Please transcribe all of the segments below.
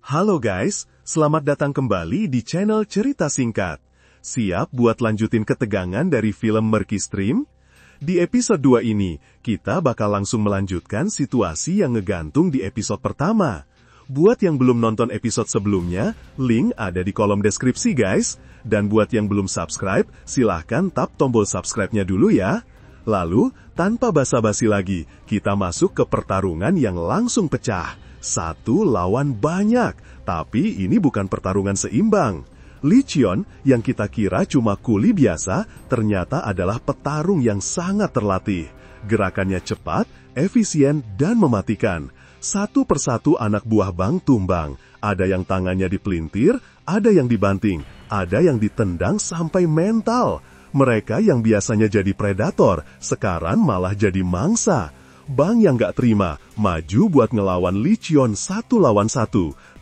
Halo guys, selamat datang kembali di channel Cerita Singkat. Siap buat lanjutin ketegangan dari film Murky Stream? Di episode 2 ini, kita bakal langsung melanjutkan situasi yang ngegantung di episode pertama. Buat yang belum nonton episode sebelumnya, link ada di kolom deskripsi guys. Dan buat yang belum subscribe, silahkan tap tombol subscribe-nya dulu ya. Lalu, tanpa basa-basi lagi, kita masuk ke pertarungan yang langsung pecah. 1 lawan banyak, tapi ini bukan pertarungan seimbang. Licheon, yang kita kira cuma kuli biasa, ternyata adalah petarung yang sangat terlatih. Gerakannya cepat, efisien, dan mematikan. Satu persatu anak buah Bang tumbang. Ada yang tangannya dipelintir, ada yang dibanting, ada yang ditendang sampai mental. Mereka yang biasanya jadi predator, sekarang malah jadi mangsa. Bang yang gak terima, maju buat ngelawan Licheon 1 lawan 1.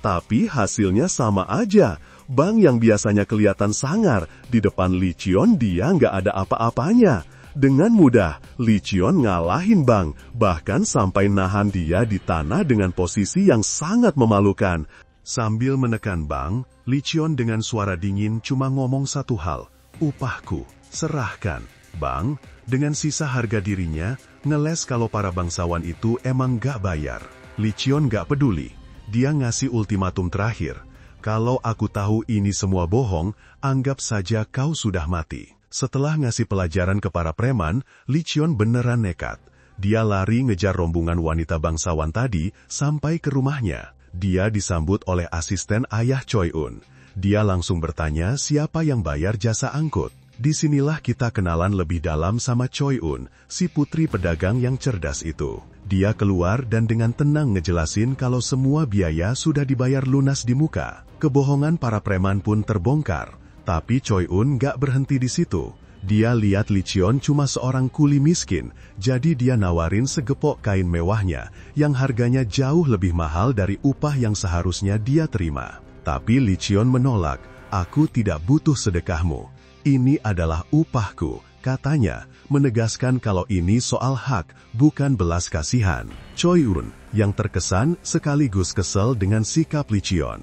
Tapi hasilnya sama aja. Bang yang biasanya kelihatan sangar, di depan Licheon dia gak ada apa-apanya. Dengan mudah, Licheon ngalahin Bang, bahkan sampai nahan dia di tanah dengan posisi yang sangat memalukan. Sambil menekan Bang, Licheon dengan suara dingin cuma ngomong satu hal, "Upahku, serahkan." Bang, dengan sisa harga dirinya, ngeles kalau para bangsawan itu emang gak bayar. Licheon gak peduli. Dia ngasih ultimatum terakhir. "Kalau aku tahu ini semua bohong, anggap saja kau sudah mati." Setelah ngasih pelajaran ke para preman, Licheon beneran nekat. Dia lari ngejar rombongan wanita bangsawan tadi sampai ke rumahnya. Dia disambut oleh asisten ayah Choi-un. Dia langsung bertanya siapa yang bayar jasa angkut. Disinilah kita kenalan lebih dalam sama Choi-un, si putri pedagang yang cerdas itu. Dia keluar dan dengan tenang ngejelasin kalau semua biaya sudah dibayar lunas di muka. Kebohongan para preman pun terbongkar. Tapi Choi-un gak berhenti di situ. Dia lihat Licheon cuma seorang kuli miskin, jadi dia nawarin segepok kain mewahnya, yang harganya jauh lebih mahal dari upah yang seharusnya dia terima. Tapi Licheon menolak, "Aku tidak butuh sedekahmu. Ini adalah upahku," katanya, menegaskan kalau ini soal hak, bukan belas kasihan. Choi-un, yang terkesan sekaligus kesel dengan sikap Licheon.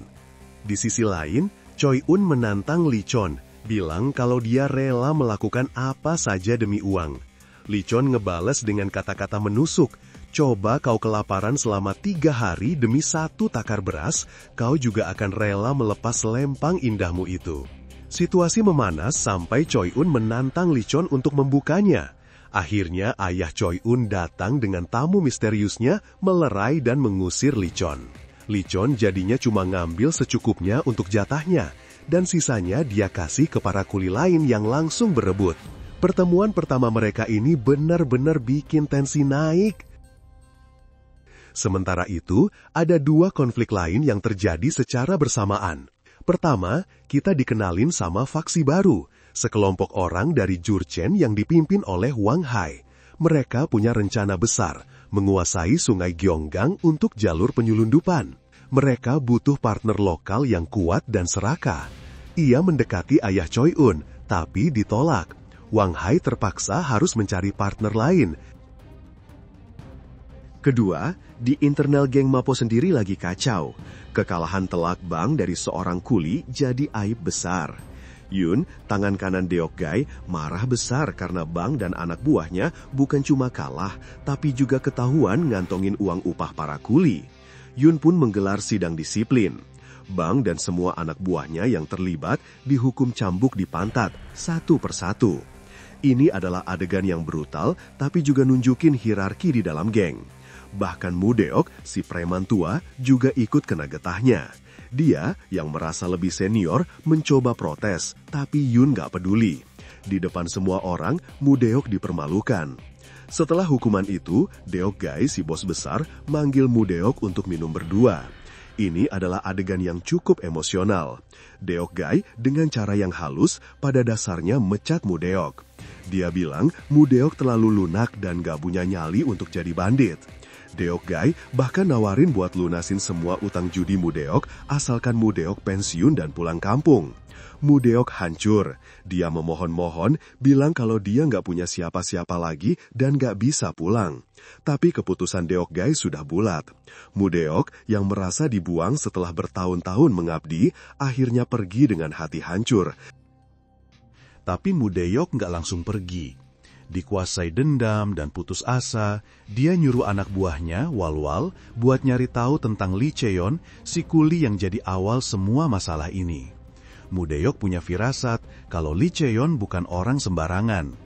Di sisi lain, Choi-un menantang Licheon, bilang kalau dia rela melakukan apa saja demi uang. Licheon ngebales dengan kata-kata menusuk, "Coba kau kelaparan selama 3 hari demi 1 takar beras, kau juga akan rela melepas lempang indahmu itu." Situasi memanas sampai Choi-un menantang Licheon untuk membukanya. Akhirnya ayah Choi-un datang dengan tamu misteriusnya, melerai dan mengusir Licheon. Licheon jadinya cuma ngambil secukupnya untuk jatahnya, dan sisanya dia kasih ke para kuli lain yang langsung berebut. Pertemuan pertama mereka ini benar-benar bikin tensi naik. Sementara itu, ada 2 konflik lain yang terjadi secara bersamaan. Pertama, kita dikenalin sama faksi baru, sekelompok orang dari Jurchen yang dipimpin oleh Wang Hai. Mereka punya rencana besar, menguasai sungai Gyeonggang untuk jalur penyelundupan. Mereka butuh partner lokal yang kuat dan serakah. Ia mendekati ayah Choi-un, tapi ditolak. Wang Hai terpaksa harus mencari partner lain. Kedua, di internal geng Mapo sendiri lagi kacau. Kekalahan telak Bang dari seorang kuli jadi aib besar. Yun, tangan kanan Deokgai, marah besar karena Bang dan anak buahnya bukan cuma kalah, tapi juga ketahuan ngantongin uang upah para kuli. Yun pun menggelar sidang disiplin. Bang dan semua anak buahnya yang terlibat dihukum cambuk di pantat, satu persatu. Ini adalah adegan yang brutal, tapi juga nunjukin hierarki di dalam geng. Bahkan Mudeok, si preman tua, juga ikut kena getahnya. Dia, yang merasa lebih senior, mencoba protes, tapi Yun gak peduli. Di depan semua orang, Mudeok dipermalukan. Setelah hukuman itu, Deokgai, si bos besar, manggil Mudeok untuk minum berdua. Ini adalah adegan yang cukup emosional. Deokgai, dengan cara yang halus, pada dasarnya mecat Mudeok. Dia bilang Mudeok terlalu lunak dan gak punya nyali untuk jadi bandit. Deok-gai bahkan nawarin buat lunasin semua utang judi Mudeok asalkan Mudeok pensiun dan pulang kampung. Mudeok hancur. Dia memohon-mohon, bilang kalau dia nggak punya siapa-siapa lagi dan nggak bisa pulang. Tapi keputusan Deok-gai sudah bulat. Mudeok yang merasa dibuang setelah bertahun-tahun mengabdi, akhirnya pergi dengan hati hancur. Tapi Mudeok nggak langsung pergi. Dikuasai dendam dan putus asa, dia nyuruh anak buahnya, Walwal, buat nyari tahu tentang Lee Cheon, si kuli yang jadi awal semua masalah ini. Mudeok punya firasat kalau Lee Cheon bukan orang sembarangan.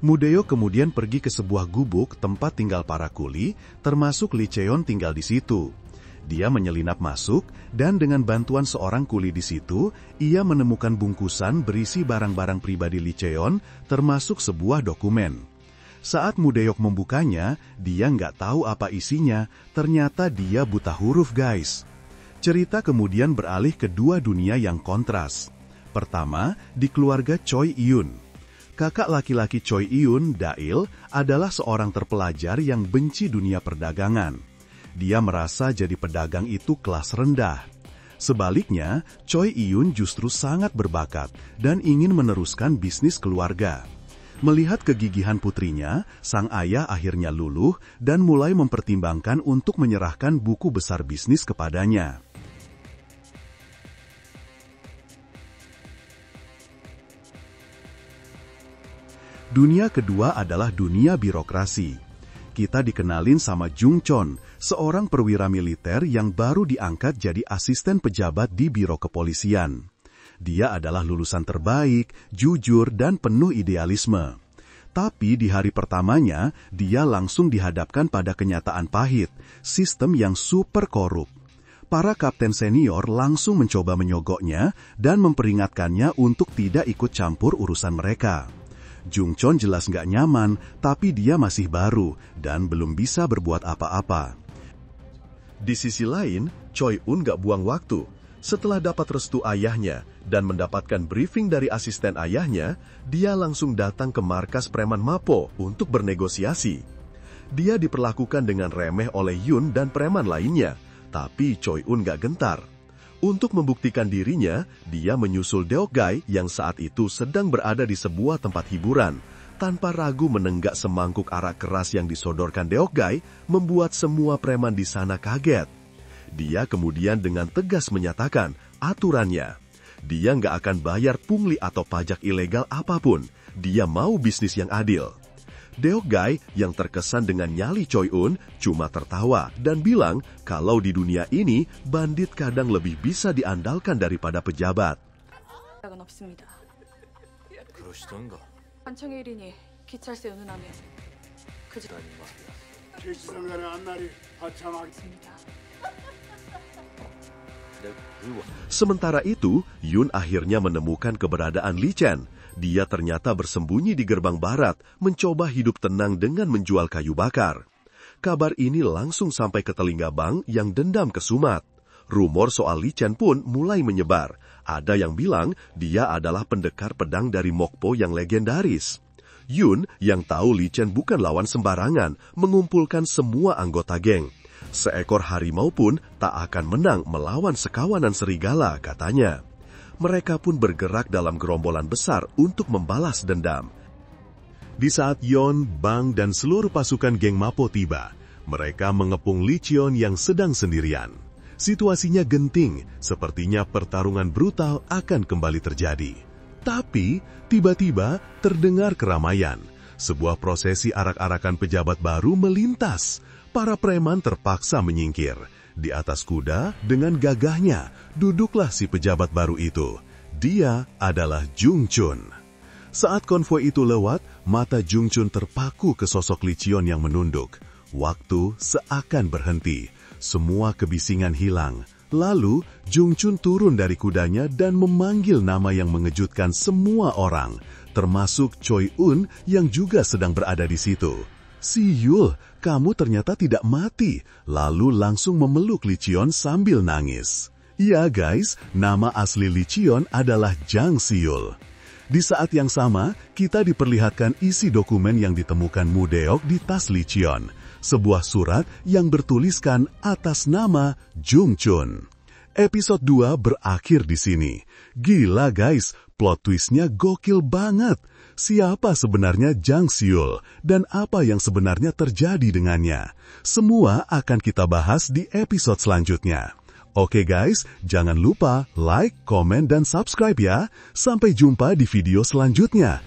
Mudeok kemudian pergi ke sebuah gubuk tempat tinggal para kuli, termasuk Lee Cheon tinggal di situ. Dia menyelinap masuk, dan dengan bantuan seorang kuli di situ, ia menemukan bungkusan berisi barang-barang pribadi Lee Cheon, termasuk sebuah dokumen. Saat Mudeok membukanya, dia nggak tahu apa isinya, ternyata dia buta huruf, guys. Cerita kemudian beralih ke dua dunia yang kontras. Pertama, di keluarga Choi Iyun. Kakak laki-laki Choi Iyun, Dail, adalah seorang terpelajar yang benci dunia perdagangan. Dia merasa jadi pedagang itu kelas rendah. Sebaliknya, Choi Iyun justru sangat berbakat dan ingin meneruskan bisnis keluarga. Melihat kegigihan putrinya, sang ayah akhirnya luluh dan mulai mempertimbangkan untuk menyerahkan buku besar bisnis kepadanya. Dunia kedua adalah dunia birokrasi. Kita dikenalin sama Jung Chon, seorang perwira militer yang baru diangkat jadi asisten pejabat di biro kepolisian. Dia adalah lulusan terbaik, jujur, dan penuh idealisme. Tapi di hari pertamanya, dia langsung dihadapkan pada kenyataan pahit, sistem yang super korup. Para kapten senior langsung mencoba menyogoknya dan memperingatkannya untuk tidak ikut campur urusan mereka. Jung Chon jelas nggak nyaman, tapi dia masih baru dan belum bisa berbuat apa-apa. Di sisi lain, Choi Un nggak buang waktu. Setelah dapat restu ayahnya dan mendapatkan briefing dari asisten ayahnya, dia langsung datang ke markas preman Mapo untuk bernegosiasi. Dia diperlakukan dengan remeh oleh Yun dan preman lainnya, tapi Choi Un nggak gentar. Untuk membuktikan dirinya, dia menyusul Deok-gai yang saat itu sedang berada di sebuah tempat hiburan. Tanpa ragu menenggak semangkuk arak keras yang disodorkan Deok-gai, membuat semua preman di sana kaget. Dia kemudian dengan tegas menyatakan aturannya. Dia nggak akan bayar pungli atau pajak ilegal apapun. Dia mau bisnis yang adil. Deok-gai yang terkesan dengan nyali Choi Un cuma tertawa dan bilang kalau di dunia ini bandit kadang lebih bisa diandalkan daripada pejabat. Sementara itu, Yun akhirnya menemukan keberadaan Lee Chen. Dia ternyata bersembunyi di gerbang barat, mencoba hidup tenang dengan menjual kayu bakar. Kabar ini langsung sampai ke telinga Bang yang dendam kesumat. Rumor soal Lee Chen pun mulai menyebar. Ada yang bilang dia adalah pendekar pedang dari Mokpo yang legendaris. Yun yang tahu Lee Chen bukan lawan sembarangan, mengumpulkan semua anggota geng. Seekor harimau pun tak akan menang melawan sekawanan serigala, katanya. Mereka pun bergerak dalam gerombolan besar untuk membalas dendam. Di saat Yon, Bang, dan seluruh pasukan geng Mapo tiba, mereka mengepung Lee Cheon yang sedang sendirian. Situasinya genting, sepertinya pertarungan brutal akan kembali terjadi. Tapi, tiba-tiba terdengar keramaian. Sebuah prosesi arak-arakan pejabat baru melintas. Para preman terpaksa menyingkir. Di atas kuda, dengan gagahnya, duduklah si pejabat baru itu. Dia adalah Jung Chun. Saat konvoi itu lewat, mata Jung Chun terpaku ke sosok Lee Cheon yang menunduk. Waktu seakan berhenti. Semua kebisingan hilang. Lalu, Jung Chun turun dari kudanya dan memanggil nama yang mengejutkan semua orang, termasuk Choi Un yang juga sedang berada di situ. Si Yul, kamu ternyata tidak mati. Lalu langsung memeluk Lee Cheon sambil nangis. Ya guys, nama asli Lee Cheon adalah Jang Siul. Di saat yang sama, kita diperlihatkan isi dokumen yang ditemukan Mudeok di tas Lee Cheon. sebuah surat yang bertuliskan atas nama Jung Chun. Episode 2 berakhir di sini. Gila guys, plot twistnya gokil banget. Siapa sebenarnya Jang Seul dan apa yang sebenarnya terjadi dengannya? Semua akan kita bahas di episode selanjutnya. Oke guys, jangan lupa like, komen, dan subscribe ya. Sampai jumpa di video selanjutnya.